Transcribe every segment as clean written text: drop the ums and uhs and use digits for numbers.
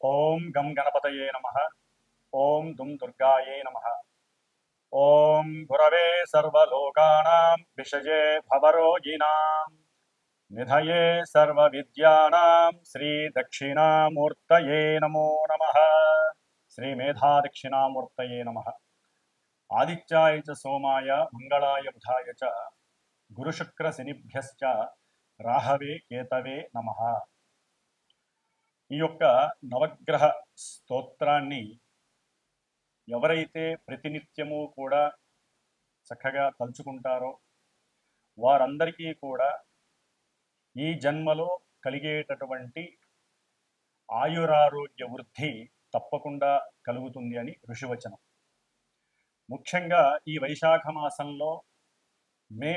ఓం గం గణపతయే నమః. ఓం దుం దుర్గాయే నమః. ఓం గురవే సర్వలోకానాం విషజే భవరోగిణాం నిధయే సర్వవిద్యానాం శ్రీ దక్షిణామూర్తయే నమో నమః. శ్రీ మేధా దక్షిణామూర్తయే నమః. ఆదిత్యాయ చ సోమాయ మంగళాయ బుధాయ చ గురుశుక్ర శనిభ్యశ్చ రాహవే కేతవే నమః. ఈ యొక్క నవగ్రహ స్తోత్రాన్ని ఎవరైతే ప్రతినిత్యము కూడా చక్కగా తలుచుకుంటారో వారందరికీ కూడా ఈ జన్మలో కలిగేటటువంటి ఆయురారోగ్య వృద్ధి తప్పకుండా కలుగుతుంది అని ఋషివచనం. ముఖ్యంగా ఈ వైశాఖ మాసంలో మే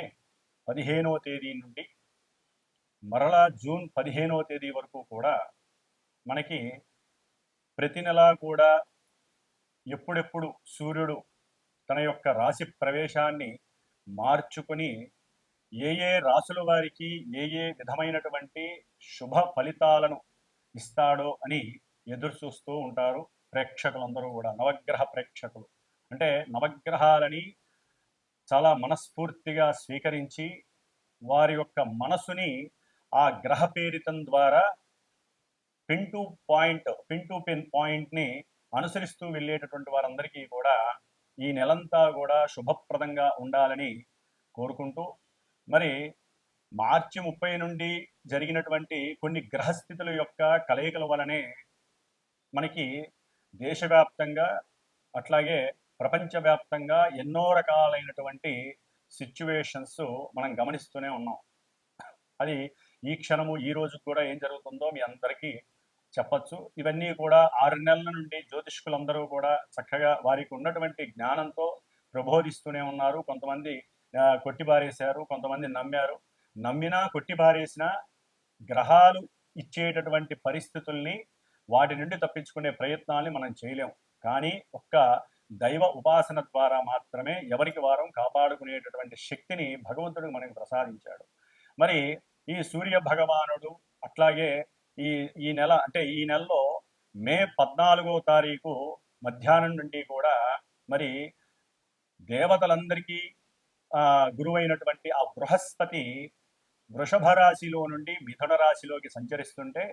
15వ తేదీ నుండి మరలా జూన్ 15వ తేదీ వరకు కూడా మనకి ప్రతి నెలా కూడా ఎప్పుడెప్పుడు సూర్యుడు తన యొక్క రాశి ప్రవేశాన్ని మార్చుకొని ఏ ఏ రాసుల వారికి ఏ ఏ విధమైనటువంటి శుభ ఫలితాలను ఇస్తాడో అని ఎదురు చూస్తూ ఉంటారు ప్రేక్షకులందరూ కూడా. నవగ్రహ ప్రేక్షకులు అంటే నవగ్రహాలని చాలా మనస్ఫూర్తిగా స్వీకరించి వారి యొక్క మనసుని ఆ గ్రహ పేరితం ద్వారా పిన్ టు పిన్ పాయింట్ని అనుసరిస్తూ వెళ్ళేటటువంటి వారందరికీ కూడా ఈ నెలంతా కూడా శుభప్రదంగా ఉండాలని కోరుకుంటూ, మరి మార్చి 30 నుండి జరిగినటువంటి కొన్ని గ్రహస్థితుల యొక్క కలయికల వలనే మనకి దేశవ్యాప్తంగా అట్లాగే ప్రపంచవ్యాప్తంగా ఎన్నో రకాలైనటువంటి సిచ్యువేషన్స్ మనం గమనిస్తూనే ఉన్నాం. అది ఈ క్షణము ఈ రోజు కూడా ఏం జరుగుతుందో మీ అందరికీ చెప్పచ్చు. ఇవన్నీ కూడా 6 నెలల నుండి జ్యోతిష్కులందరూ కూడా చక్కగా వారికి ఉన్నటువంటి జ్ఞానంతో ప్రబోధిస్తూనే ఉన్నారు. కొంతమంది కొట్టిబారేశారు, కొంతమంది నమ్మారు. నమ్మినా కొట్టిబారేసిన గ్రహాలు ఇచ్చేటటువంటి పరిస్థితుల్ని వాటి నుండి తప్పించుకునే ప్రయత్నాల్ని మనం చేయలేం. కానీ ఒక్క దైవ ఉపాసన ద్వారా మాత్రమే ఎవరికి వారం కాపాడుకునేటటువంటి శక్తిని భగవంతుడు మనకు ప్రసాదించాడు. మరి ఈ సూర్య భగవానుడు అట్లాగే ఈ ఈ నెల అంటే ఈ నెలలో మే 14వ తారీఖు మధ్యాహ్నం నుండి కూడా మరి దేవతలందరికీ గురువైనటువంటి ఆ బృహస్పతి వృషభ రాశిలో నుండి మిథున రాశిలోకి సంచరిస్తుంటే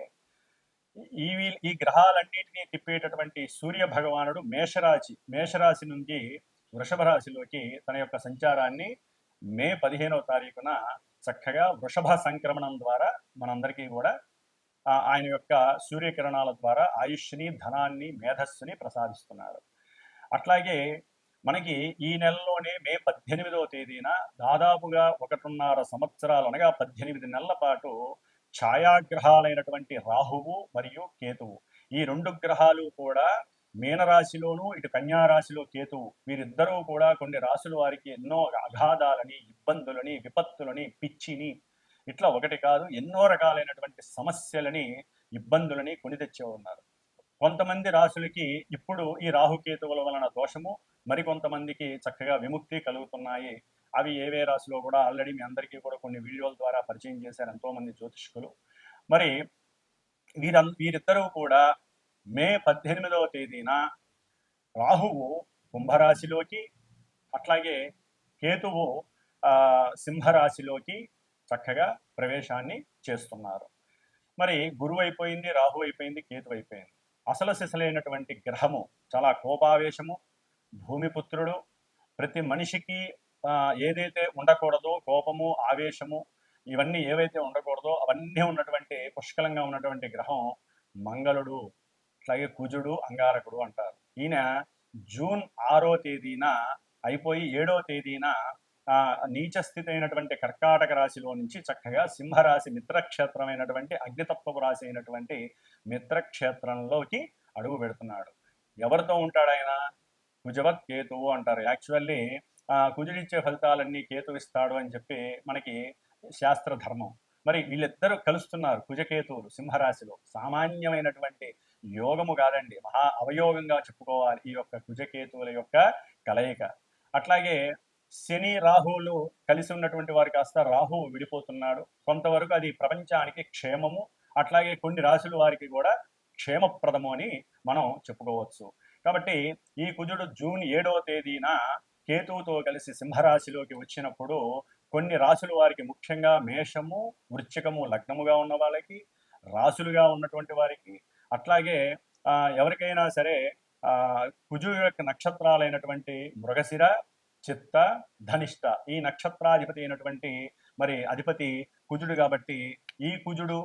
ఈ గ్రహాలన్నింటినీ తిప్పేటటువంటి సూర్య భగవానుడు మేషరాశి నుండి వృషభ రాశిలోకి తన యొక్క సంచారాన్ని మే 15వ తారీఖున చక్కగా వృషభ సంక్రమణం ద్వారా మనందరికీ కూడా ఆయన యొక్క సూర్యకిరణాల ద్వారా ఆయుష్ని, ధనాన్ని, మేధస్సుని ప్రసాదిస్తున్నారు. అట్లాగే మనకి ఈ నెలలోనే మే 18వ తేదీన దాదాపుగా 1.5 సంవత్సరాలు అనగా 18 నెలల పాటు ఛాయాగ్రహాలైనటువంటి రాహువు మరియు కేతువు, ఈ 2 గ్రహాలు కూడా మీనరాశిలోను ఇటు కన్యారాశిలో కేతువు, వీరిద్దరూ కూడా కొన్ని రాశుల వారికి ఎన్నో అగాధాలని, ఇబ్బందులని, విపత్తులని, పిచ్చిని, ఇట్లా ఒకటి కాదు ఎన్నో రకాలైనటువంటి సమస్యలని, ఇబ్బందులని కొని తెచ్చే ఉన్నారు. కొంతమంది రాశులకి ఇప్పుడు ఈ రాహుకేతువుల వలన దోషము, మరికొంతమందికి చక్కగా విముక్తి కలుగుతున్నాయి. అవి ఏవే రాశిలో కూడా ఆల్రెడీ మీ అందరికీ కూడా కొన్ని వీడియోల ద్వారా పరిచయం చేశారు ఎంతోమంది జ్యోతిష్కులు. మరి వీరిద్దరూ కూడా మే 18వ తేదీన రాహువు కుంభరాశిలోకి అట్లాగే కేతువు సింహరాశిలోకి చక్కగా ప్రవేశాన్ని చేస్తున్నారు. మరి గురువు అయిపోయింది, రాహు అయిపోయింది, కేతు అయిపోయింది. అసలు సిసలైనటువంటి గ్రహము, చాలా కోపావేశము, భూమిపుత్రుడు, ప్రతి మనిషికి ఏదైతే ఉండకూడదో కోపము, ఆవేశము, ఇవన్నీ ఏవైతే ఉండకూడదో అవన్నీ ఉన్నటువంటి పుష్కలంగా ఉన్నటువంటి గ్రహం మంగళుడు, అట్లాగే కుజుడు, అంగారకుడు అంటారు. ఈయన జూన్ 6వ తేదీన అయిపోయి 7వ తేదీన నీచస్థితి అయినటువంటి కర్కాటక రాశిలో నుంచి చక్కగా సింహరాశి మిత్రక్షేత్రమైనటువంటి అగ్నితత్వపు రాశి అయినటువంటి మిత్రక్షేత్రంలోకి అడుగు పెడుతున్నాడు. ఎవరితో ఉంటాడు ఆయన? కుజవత్ కేతువు అంటారు. యాక్చువల్లీ కుజుడిచ్చే ఫలితాలన్నీ కేతు ఇస్తాడు అని చెప్పి మనకి శాస్త్ర ధర్మం. మరి వీళ్ళిద్దరూ కలుస్తున్నారు, కుజకేతువులు సింహరాశిలో. సామాన్యమైనటువంటి యోగము కాదండి, మహా అవయోగంగా చెప్పుకోవాలి ఈ యొక్క కుజకేతువుల యొక్క కలయిక. అట్లాగే శని రాహువులు కలిసి ఉన్నటువంటి వారు కాస్త రాహువు విడిపోతున్నాడు. కొంతవరకు అది ప్రపంచానికి క్షేమము, అట్లాగే కొన్ని రాశుల వారికి కూడా క్షేమప్రదము అని మనం చెప్పుకోవచ్చు. కాబట్టి ఈ కుజుడు జూన్ 7వ తేదీన కేతువుతో కలిసి సింహరాశిలోకి వచ్చినప్పుడు కొన్ని రాశుల వారికి, ముఖ్యంగా మేషము, వృశ్చికము లగ్నముగా ఉన్న వాళ్ళకి, రాశులుగా ఉన్నటువంటి వారికి, అట్లాగే ఎవరికైనా సరే కుజుడు యొక్క నక్షత్రాలైనటువంటి మృగశిర, చిత్త, ధనిష్ట ఈ నక్షత్రాధిపతి అయినటువంటి మరి అధిపతి కుజుడు కాబట్టి ఈ కుజుడు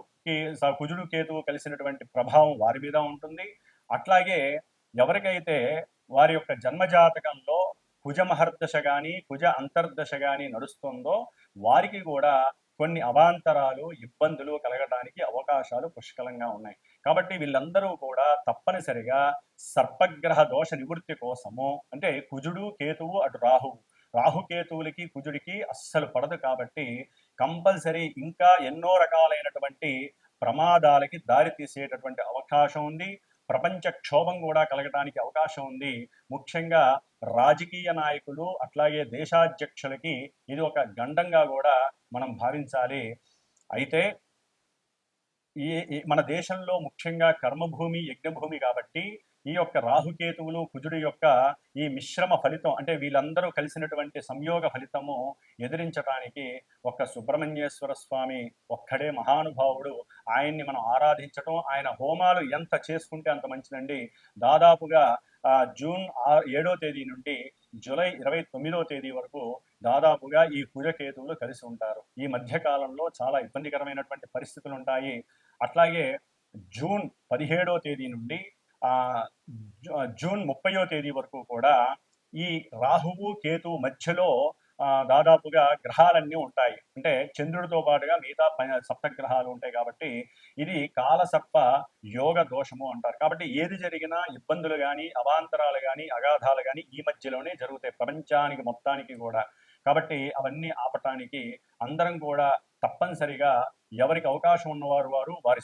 కేతువు కలిసినటువంటి ప్రభావం వారి మీద ఉంటుంది. అట్లాగే ఎవరికైతే వారి యొక్క జన్మజాతకంలో కుజ మహర్దశ కానీ కుజ అంతర్దశ కానీ నడుస్తుందో వారికి కూడా కొన్ని అవాంతరాలు, ఇబ్బందులు కలగడానికి అవకాశాలు పుష్కలంగా ఉన్నాయి. కాబట్టి వీళ్ళందరూ కూడా తప్పనిసరిగా సర్పగ్రహ దోష నివృత్తి కోసము, అంటే కుజుడు కేతువు అటు రాహుకేతువులకి కుజుడికి అస్సలు పడదు కాబట్టి కంపల్సరీ ఇంకా ఎన్నో రకాలైనటువంటి ప్రమాదాలకి దారి తీసేటటువంటి అవకాశం ఉంది. ప్రపంచ క్షోభం కూడా కలగడానికి అవకాశం ఉంది. ముఖ్యంగా రాజకీయ నాయకులు అట్లాగే దేశాధ్యక్షులకి ఇది ఒక గండంగా కూడా మనం భావించాలి. అయితే మన దేశంలో ముఖ్యంగా కర్మభూమి, యజ్ఞభూమి కాబట్టి ఈ యొక్క రాహుకేతువులు కుజుడు యొక్క ఈ మిశ్రమ ఫలితం, అంటే వీళ్ళందరూ కలిసినటువంటి సంయోగ ఫలితము ఎదిరించడానికి ఒక్క సుబ్రహ్మణ్యేశ్వర స్వామి ఒక్కడే మహానుభావుడు. ఆయన్ని మనం ఆరాధించటం, ఆయన హోమాలు ఎంత చేసుకుంటే అంత మంచిదండి. దాదాపుగా జూన్ 7వ తేదీ నుండి జూలై 29వ తేదీ వరకు దాదాపుగా ఈ కుజకేతువులు కలిసి ఉంటారు. ఈ మధ్యకాలంలో చాలా ఇబ్బందికరమైనటువంటి పరిస్థితులు ఉంటాయి. అట్లాగే జూన్ 17వ తేదీ నుండి జూన్ 30వ తేదీ వరకు కూడా ఈ రాహువు కేతువు మధ్యలో దాదాపుగా గ్రహాలన్నీ ఉంటాయి. అంటే చంద్రుడితో పాటుగా మిగతా సప్తగ్రహాలు ఉంటాయి కాబట్టి ఇది కాలసర్ప యోగ దోషము అంటారు. కాబట్టి ఏది జరిగినా ఇబ్బందులు కానీ, అవాంతరాలు కానీ, అగాధాలు కానీ ఈ మధ్యలోనే జరుగుతాయి ప్రపంచానికి మొత్తానికి కూడా. కాబట్టి అవన్నీ ఆపటానికి అందరం కూడా తప్పనిసరిగా ఎవరికి అవకాశం ఉన్నవారు వారి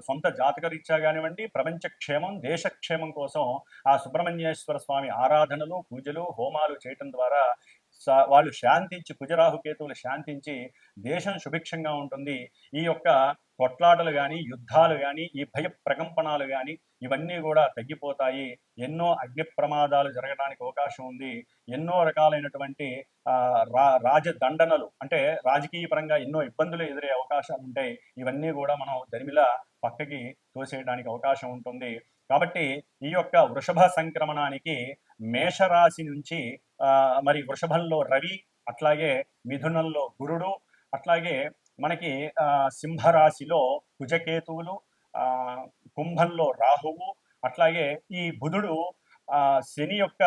సొంత జాతకరీత్యా కానివ్వండి, ప్రపంచ క్షేమం, దేశక్షేమం కోసం ఆ సుబ్రహ్మణ్యేశ్వర స్వామి ఆరాధనలు, పూజలు, హోమాలు చేయటం ద్వారా వాళ్ళు శాంతించి, కుజరాహుకేతువులు శాంతించి దేశం సుభిక్షంగా ఉంటుంది. ఈ యొక్క కొట్లాటలు కానీ, యుద్ధాలు కానీ, ఈ భయ ప్రకంపనాలు కానీ ఇవన్నీ కూడా తగ్గిపోతాయి. ఎన్నో అగ్ని ప్రమాదాలు జరగడానికి అవకాశం ఉంది. ఎన్నో రకాలైనటువంటి రాజదండనలు, అంటే రాజకీయ పరంగా ఎన్నో ఇబ్బందులు ఎదురే అవకాశాలు ఉంటాయి. ఇవన్నీ కూడా మనం దరిమిలా పక్కకి తోసేయడానికి అవకాశం ఉంటుంది. కాబట్టి ఈ యొక్క వృషభ సంక్రమణానికి మేషరాశి నుంచి మరి వృషభంలో రవి, అట్లాగే మిథునంలో గురుడు, అట్లాగే మనకి సింహరాశిలో కుజకేతువులు, కుంభంలో రాహువు, అట్లాగే ఈ బుధుడు శని యొక్క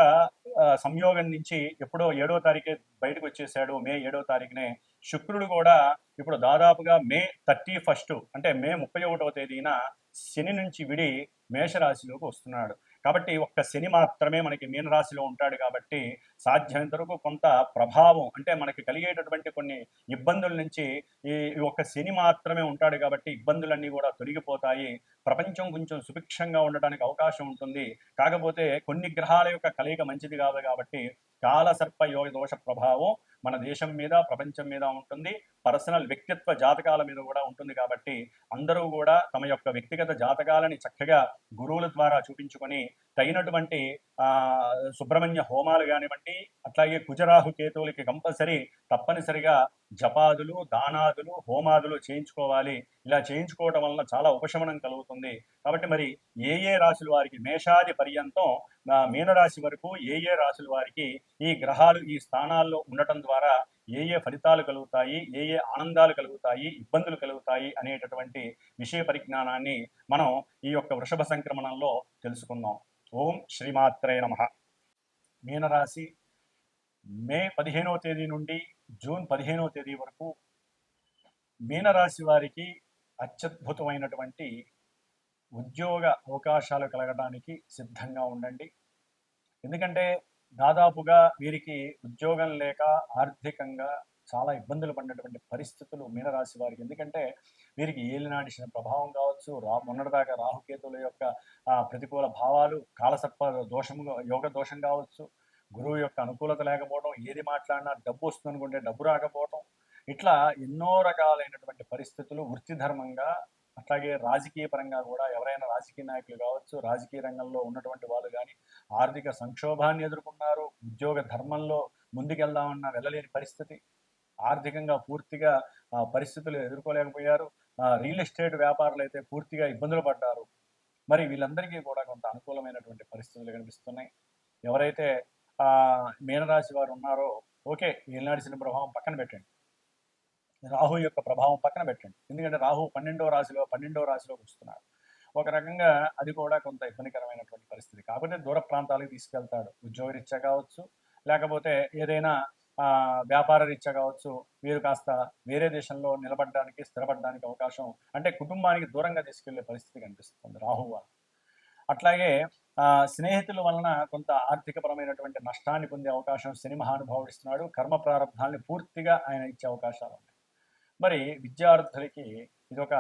సంయోగం నుంచి ఎప్పుడో 7వ తారీఖే బయటకు వచ్చేసాడు. మే 7వ తారీఖునే. శుక్రుడు కూడా ఇప్పుడు దాదాపుగా మే 31 అంటే మే 31వ తేదీన శని నుంచి విడి మేషరాశిలోకి వస్తున్నాడు. కాబట్టి ఒక్క శని మాత్రమే మనకి మీనరాశిలో ఉంటాడు కాబట్టి సాధ్యమైనంత వరకు కొంత ప్రభావం, అంటే మనకి కలిగేటటువంటి కొన్ని ఇబ్బందుల నుంచి ఈ ఒక్క శని మాత్రమే ఉంటాడు కాబట్టి ఇబ్బందులన్నీ కూడా తొలగిపోతాయి. ప్రపంచం కొంచెం సుభిక్షంగా ఉండడానికి అవకాశం ఉంటుంది. కాకపోతే కొన్ని గ్రహాల యొక్క కలయిక మంచిది కాదు కాబట్టి కాలసర్ప యోగ దోష ప్రభావం మన దేశం మీద, ప్రపంచం మీద ఉంటుంది. పర్సనల్ వ్యక్తిత్వ జాతకాల మీద కూడా ఉంటుంది. కాబట్టి అందరూ కూడా తమ యొక్క వ్యక్తిగత జాతకాలని చక్కగా గురువుల ద్వారా చూపించుకొని తగినటువంటి సుబ్రహ్మణ్య హోమాలు కానివ్వండి, అట్లాగే కుజరాహు కేతువులకి కంపల్సరీ తప్పనిసరిగా జపాదులు, దానాదులు, హోమాదులు చేయించుకోవాలి. ఇలా చేయించుకోవడం వలన చాలా ఉపశమనం కలుగుతుంది. కాబట్టి మరి ఏ రాశుల వారికి, మేషాది పర్యంతం మీనరాశి వరకు ఏ రాశుల వారికి ఈ గ్రహాలు ఈ స్థానాల్లో ఉండటం ద్వారా ఏ ఫలితాలు కలుగుతాయి, ఏ ఆనందాలు కలుగుతాయి, ఇబ్బందులు కలుగుతాయి అనేటటువంటి విషయ పరిజ్ఞానాన్ని మనం ఈ యొక్క వృషభ సంక్రమణంలో తెలుసుకుందాం. ఓం శ్రీమాత్రే నమః. మీనరాశి మే 15వ తేదీ నుండి జూన్ 15వ తేదీ వరకు మీనరాశి వారికి అత్యద్భుతమైనటువంటి ఉద్యోగ అవకాశాలు కలగడానికి సిద్ధంగా ఉండండి. ఎందుకంటే దాదాపుగా వీరికి ఉద్యోగం లేక ఆర్థికంగా చాలా ఇబ్బందులు పడినటువంటి పరిస్థితులు మీనరాశి వారికి. ఎందుకంటే వీరికి ఏలినాటి ప్రభావం కావచ్చు, మొన్నటిదాకా రాహుకేతువుల యొక్క ప్రతికూల భావాలు, కాలసర్ప దోషము, యోగ దోషం కావచ్చు, గురువు యొక్క అనుకూలత లేకపోవడం, ఏది మాట్లాడినా డబ్బు వస్తుంది అనుకుంటే డబ్బు రాకపోవడం, ఇట్లా ఎన్నో రకాలైనటువంటి పరిస్థితులు వృత్తి ధర్మంగా అట్లాగే రాజకీయ పరంగా కూడా ఎవరైనా రాజకీయ నాయకులు కావచ్చు, రాజకీయ రంగంలో ఉన్నటువంటి వాళ్ళు కానీ ఆర్థిక సంక్షోభాన్ని ఎదుర్కొన్నారు. ఉద్యోగ ధర్మంలో ముందుకెళ్దామన్నా వెళ్ళలేని పరిస్థితి. ఆర్థికంగా పూర్తిగా పరిస్థితులు ఎదుర్కోలేకపోయారు. రియల్ ఎస్టేట్ వ్యాపారులు అయితే పూర్తిగా ఇబ్బందులు పడ్డారు. మరి వీళ్ళందరికీ కూడా కొంత అనుకూలమైనటువంటి పరిస్థితులు కనిపిస్తున్నాయి. ఎవరైతే మీనరాశి వారు ఉన్నారో ఓకే, ఏలినాటి శని ప్రభావం పక్కన పెట్టండి, రాహు యొక్క ప్రభావం పక్కన పెట్టండి. ఎందుకంటే రాహు 12వ రాశిలోకి వస్తున్నాడు. ఒక రకంగా అది కూడా కొంత ఇబ్బందికరమైనటువంటి పరిస్థితి. కాకపోతే దూర ప్రాంతాలకు తీసుకెళ్తాడు, ఉద్యోగరీత్యా కావచ్చు, లేకపోతే ఏదైనా వ్యాపార రీత్యా కావచ్చు. వీరు కాస్త వేరే దేశంలో నిలబడడానికి, స్థిరపడడానికి అవకాశం, అంటే కుటుంబానికి దూరంగా తీసుకెళ్లే పరిస్థితి కనిపిస్తుంది రాహు వల్ల. అట్లాగే స్నేహితుల వలన కొంత ఆర్థికపరమైనటువంటి నష్టాన్ని పొందే అవకాశం శని మహానుభావుడు ఇస్తున్నాడు. కర్మ ప్రారంభాన్ని పూర్తిగా ఆయన ఇచ్చే అవకాశాలు ఉన్నాయి. మరి విద్యార్థులకి ఇదొక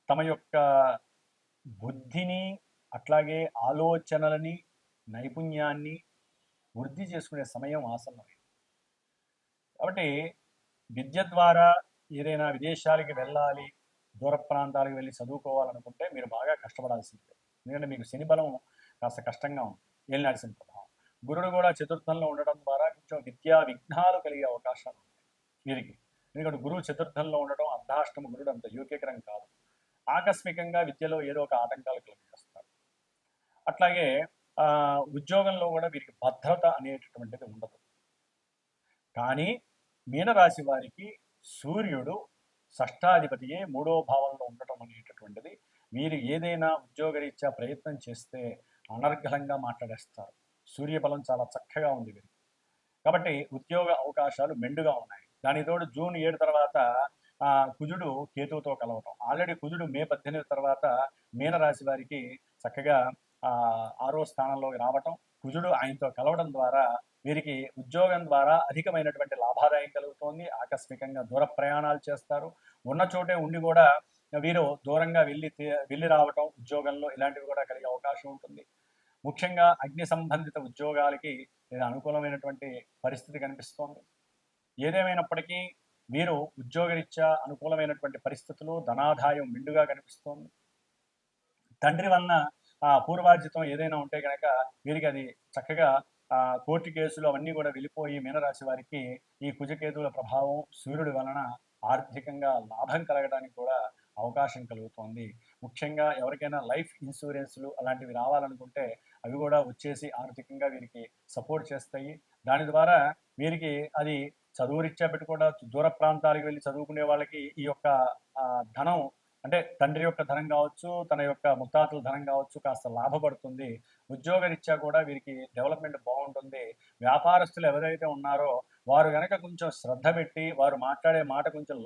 తమ యొక్క బుద్ధిని, అట్లాగే ఆలోచనలని, నైపుణ్యాన్ని వృద్ధి చేసుకునే సమయం ఆసన్నమైంది. కాబట్టి విద్య ద్వారా ఏదైనా విదేశాలకి వెళ్ళాలి, దూర ప్రాంతాలకు వెళ్ళి చదువుకోవాలనుకుంటే మీరు బాగా కష్టపడాల్సిందే. ఎందుకంటే మీకు శని బలం కాస్త కష్టంగా ఉంది, ఏలినాటి శని ప్రభావం. గురుడు కూడా చతుర్థంలో ఉండడం ద్వారా కొంచెం విద్యా విఘ్నాలు కలిగే అవకాశాలు ఉన్నాయి వీరికి. ఎందుకంటే గురువు చతుర్థంలో ఉండడం, అర్ధాష్టమ గురుడు అంత యోగ్యకరం కాదు. ఆకస్మికంగా విద్యలో ఏదో ఒక ఆటంకాలు కలిగిస్తారు. అట్లాగే ఉద్యోగంలో కూడా వీరికి భద్రత అనేటటువంటిది ఉండదు. కానీ మీనరాశి వారికి సూర్యుడు షష్టాధిపతియే 3వ భావంలో ఉండటం అనేటటువంటిది వీరు ఏదైనా ఉద్యోగరీత్యా ప్రయత్నం చేస్తే అనర్గళంగా మాట్లాడేస్తారు. సూర్యబలం చాలా చక్కగా ఉంది వీరికి. కాబట్టి ఉద్యోగ అవకాశాలు మెండుగా ఉన్నాయి. దానితోడు జూన్ 7 తర్వాత కుజుడు కేతువుతో కలవటం. ఆల్రెడీ కుజుడు మే 18 తర్వాత మీనరాశి వారికి చక్కగా 6వ స్థానంలోకి రావటం, కుజుడు ఆయనతో కలవడం ద్వారా వీరికి ఉద్యోగం ద్వారా అధికమైనటువంటి లాభాదాయం కలుగుతోంది. ఆకస్మికంగా దూర ప్రయాణాలు చేస్తారు. ఉన్న చోటే ఉండి కూడా వీరు దూరంగా వెళ్ళి రావటం ఉద్యోగంలో ఇలాంటివి కూడా కలిగే అవకాశం ఉంటుంది. ముఖ్యంగా అగ్ని సంబంధిత ఉద్యోగాలకి ఇది అనుకూలమైనటువంటి పరిస్థితి కనిపిస్తోంది. ఏదేమైనప్పటికీ వీరు ఉద్యోగరీత్యా అనుకూలమైనటువంటి పరిస్థితులు, ధనాదాయం మెండుగా కనిపిస్తోంది. తండ్రి వలన పూర్వార్జితం ఏదైనా ఉంటే కనుక వీరికి అది చక్కగా కోర్టు కేసులు అవన్నీ కూడా వెళ్ళిపోయి మీనరాశి వారికి ఈ కుజకేతువుల ప్రభావం సూర్యుడి వలన ఆర్థికంగా లాభం కలగడానికి కూడా అవకాశం కలుగుతోంది. ముఖ్యంగా ఎవరికైనా లైఫ్ ఇన్సూరెన్స్లు అలాంటివి రావాలనుకుంటే అవి కూడా వచ్చేసి ఆర్థికంగా వీరికి సపోర్ట్ చేస్తాయి. దాని ద్వారా వీరికి అది చదువురీత్యా పెట్టుకోవడం, దూర ప్రాంతాలకు వెళ్ళి చదువుకునే వాళ్ళకి ఈ యొక్క ధనం, అంటే తండ్రి యొక్క ధనం కావచ్చు, తన యొక్క ముత్తాతల ధనం కావచ్చు, కాస్త లాభపడుతుంది. ఉద్యోగరీత్యా కూడా వీరికి డెవలప్మెంట్ బాగుంటుంది. వ్యాపారస్తులు ఎవరైతే ఉన్నారో వారు కనుక కొంచెం శ్రద్ధ పెట్టి వారు మాట్లాడే మాట కొంచెం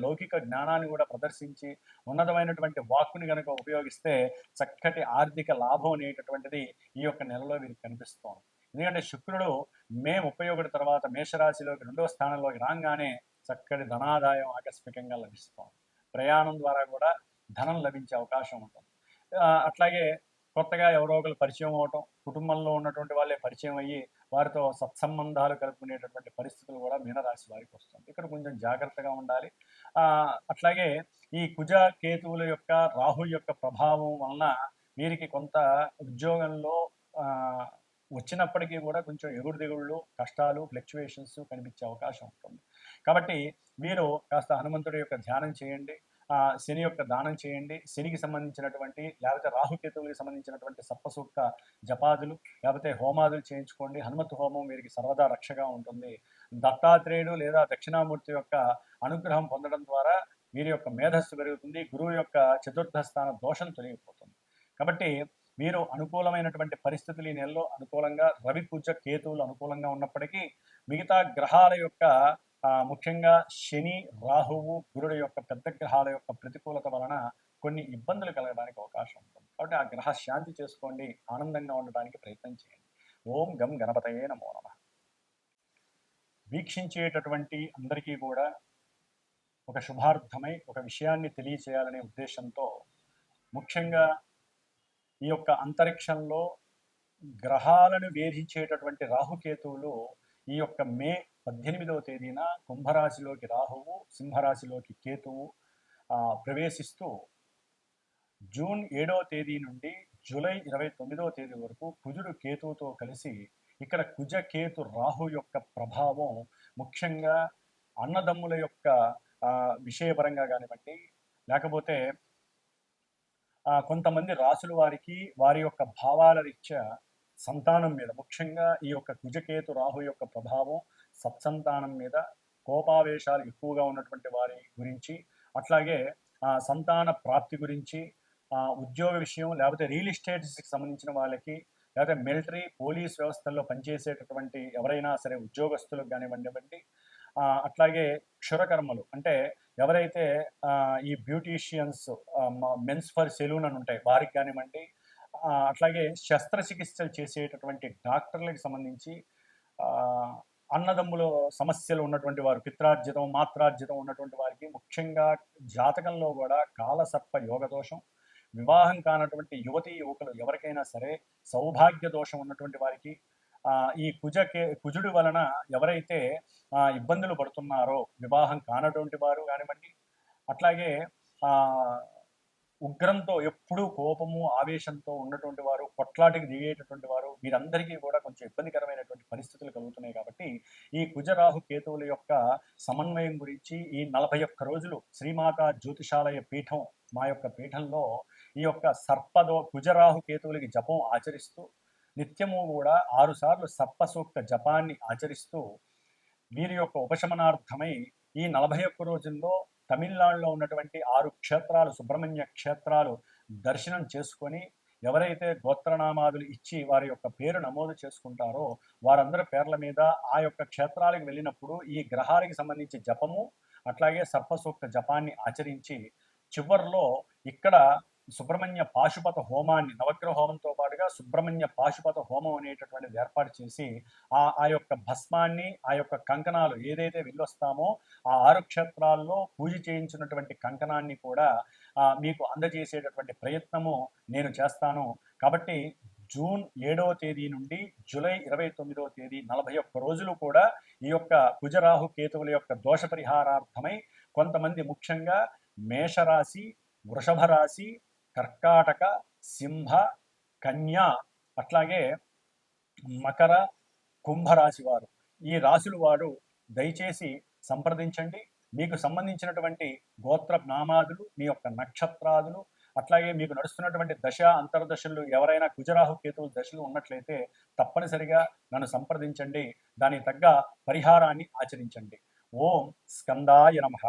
లౌకిక జ్ఞానాన్ని కూడా ప్రదర్శించి ఉన్నతమైనటువంటి వాక్కుని కనుక ఉపయోగిస్తే చక్కటి ఆర్థిక లాభం అనేటటువంటిది ఈ యొక్క నెలలో వీరికి కనిపిస్తోంది. ఎందుకంటే శుక్రుడు మే 31 తర్వాత మేషరాశిలోకి 2వ స్థానంలోకి రాగానే చక్కటి ధనాదాయం ఆకస్మికంగా లభిస్తోంది. ప్రయాణం ద్వారా కూడా ధనం లభించే అవకాశం ఉంటుంది. అట్లాగే కొత్తగా ఎవరో ఒకరు పరిచయం అవటం, కుటుంబంలో ఉన్నటువంటి వాళ్ళే పరిచయం అయ్యి వారితో సత్సంబంధాలు కలుపుకునేటటువంటి పరిస్థితులు కూడా మీనరాశి వారికి వస్తుంది. ఇక్కడ కొంచెం జాగ్రత్తగా ఉండాలి. అట్లాగే ఈ కుజ కేతువుల యొక్క, రాహు యొక్క ప్రభావం వలన వీరికి కొంత ఉద్యోగంలో వచ్చినప్పటికీ కూడా కొంచెం ఎగుడు దిగుళ్ళు, కష్టాలు, ఫ్లక్చువేషన్స్ కనిపించే అవకాశం ఉంటుంది. కాబట్టి మీరు కాస్త హనుమంతుడి యొక్క ధ్యానం చేయండి, శని యొక్క దానం చేయండి. శనికి సంబంధించినటువంటి లేకపోతే రాహుకేతువులకు సంబంధించినటువంటి సప్తసూక్త జపాదులు లేకపోతే హోమాదులు చేయించుకోండి. హనుమత్ హోమం వీరికి సర్వదా రక్షగా ఉంటుంది. దత్తాత్రేయుడు లేదా దక్షిణామూర్తి యొక్క అనుగ్రహం పొందడం ద్వారా వీరి యొక్క మేధస్సు పెరుగుతుంది. గురువు యొక్క చతుర్థ స్థాన దోషం తొలగిపోతుంది. కాబట్టి మీరు అనుకూలమైనటువంటి పరిస్థితులు ఈ నెలలో అనుకూలంగా, రవి పూజ కేతువులు అనుకూలంగా ఉన్నప్పటికీ మిగతా గ్రహాల యొక్క ముఖ్యంగా శని, రాహువు, గురుడు యొక్క పెద్ద గ్రహాల యొక్క ప్రతికూలత వలన కొన్ని ఇబ్బందులు కలగడానికి అవకాశం ఉంటుంది. కాబట్టి ఆ గ్రహ శాంతి చేసుకోండి, ఆనందంగా ఉండడానికి ప్రయత్నం చేయండి. ఓం గం గణపతయే నమో నమః. వీక్షించేటటువంటి అందరికీ కూడా ఒక శుభార్థమై ఒక విషయాన్ని తెలియచేయాలనే ఉద్దేశంతో ముఖ్యంగా ఈ యొక్క అంతరిక్షంలో గ్రహాలను వేధించేటటువంటి రాహుకేతువులు ఈ యొక్క మే 18వ తేదీన కుంభరాశిలోకి రాహువు, సింహరాశిలోకి కేతువు, ప్రవేశిస్తూ జూన్ 7వ తేదీ నుండి జూలై 29వ తేదీ వరకు కుజుడు కేతువుతో కలిసి ఇక్కడ కుజ కేతు రాహు యొక్క ప్రభావం ముఖ్యంగా అన్నదమ్ముల యొక్క విషయపరంగా కానివ్వండి, లేకపోతే కొంతమంది రాసుల వారికి వారి యొక్క భావాల రీత్యా సంతానం మీద, ముఖ్యంగా ఈ యొక్క కుజకేతు రాహు యొక్క ప్రభావం సత్సంతానం మీద, కోపావేశాలు ఎక్కువగా ఉన్నటువంటి వారి గురించి, అట్లాగే సంతాన ప్రాప్తి గురించి, ఉద్యోగ విషయం, లేకపోతే రియల్ ఎస్టేట్స్కి సంబంధించిన వాళ్ళకి, లేకపోతే మిలిటరీ పోలీస్ వ్యవస్థల్లో పనిచేసేటటువంటి ఎవరైనా సరే ఉద్యోగస్తులకు కానివ్వండి, అట్లాగే క్షురకర్మలు అంటే ఎవరైతే ఈ బ్యూటీషియన్స్, మెన్స్ ఫర్ సెలూన్ అని ఉంటాయి వారికి కానివ్వండి, అట్లాగే శస్త్రచికిత్సలు చేసేటటువంటి డాక్టర్లకు సంబంధించి, అన్నదమ్ముల సమస్యలు ఉన్నటువంటి వారు, పిత్రార్జితం మాత్రార్జితం ఉన్నటువంటి వారికి, ముఖ్యంగా జాతకంలో కూడా కాలసర్ప యోగ దోషం, వివాహం కానటువంటి యువతీ యువకులు ఎవరికైనా సరే సౌభాగ్య దోషం ఉన్నటువంటి వారికి, ఈ కుజుడి వలన ఎవరైతే ఇబ్బందులు పడుతున్నారో వివాహం కానటువంటి వారు కానివ్వండి, అట్లాగే ఉగ్రంతో ఎప్పుడూ కోపము ఆవేశంతో ఉన్నటువంటి వారు, కొట్లాటికి దిగేటటువంటి వారు, వీరందరికీ కూడా కొంచెం ఇబ్బందికరమైనటువంటి పరిస్థితులు కలుగుతున్నాయి. కాబట్టి ఈ కుజరాహు కేతువుల యొక్క సమన్వయం గురించి ఈ 41 రోజులు శ్రీమాతా జ్యోతిషాలయ పీఠం, మా యొక్క పీఠంలో ఈ యొక్క కుజరాహు కేతువులకి జపం ఆచరిస్తూ నిత్యము కూడా 6 సార్లు సర్పసూక్త జపాన్ని ఆచరిస్తూ వీరి యొక్క ఉపశమనార్థమై ఈ 41 రోజుల్లో తమిళనాడులో ఉన్నటువంటి 6 క్షేత్రాలు, సుబ్రహ్మణ్య క్షేత్రాలు దర్శనం చేసుకొని ఎవరైతే గోత్రనామాదులు ఇచ్చి వారి యొక్క పేరు నమోదు చేసుకుంటారో వారందరి పేర్ల మీద ఆ యొక్క క్షేత్రాలకు వెళ్ళినప్పుడు ఈ గ్రహాలకు సంబంధించి జపము, అట్లాగే సర్పసూక్త జపాన్ని ఆచరించి చివరిలో ఇక్కడ సుబ్రహ్మణ్య పాశుపత హోమాన్ని, నవగ్రహ హోమంతో పాటుగా సుబ్రహ్మణ్య పాశుపత హోమం అనేటటువంటిది ఏర్పాటు చేసి ఆ యొక్క భస్మాన్ని, ఆ యొక్క కంకణాలు ఏదైతే వెళ్ళొస్తామో ఆ 6 క్షేత్రాల్లో పూజ చేయించినటువంటి కంకణాన్ని కూడా మీకు అందజేసేటటువంటి ప్రయత్నము నేను చేస్తాను. కాబట్టి జూన్ 7వ తేదీ నుండి జూలై 29వ తేదీ 41 రోజులు కూడా ఈ యొక్క కుజరాహు కేతువుల యొక్క దోష పరిహారార్థమై కొంతమంది ముఖ్యంగా మేషరాశి, వృషభ రాశి, కర్కాటక, సింహ, కన్య, అట్లాగే మకర, కుంభరాశి వారు, ఈ రాశుల వారు దయచేసి సంప్రదించండి. మీకు సంబంధించినటువంటి గోత్ర నామాదులు, మీ యొక్క నక్షత్రాదులు, అట్లాగే మీకు నడుస్తున్నటువంటి దశ అంతర్దశలు ఎవరైనా కుజరాహు కేతువుల దశలు ఉన్నట్లయితే తప్పనిసరిగా నన్ను సంప్రదించండి. దానికి తగ్గ పరిహారాన్ని ఆచరించండి. ఓం స్కందాయ నమః.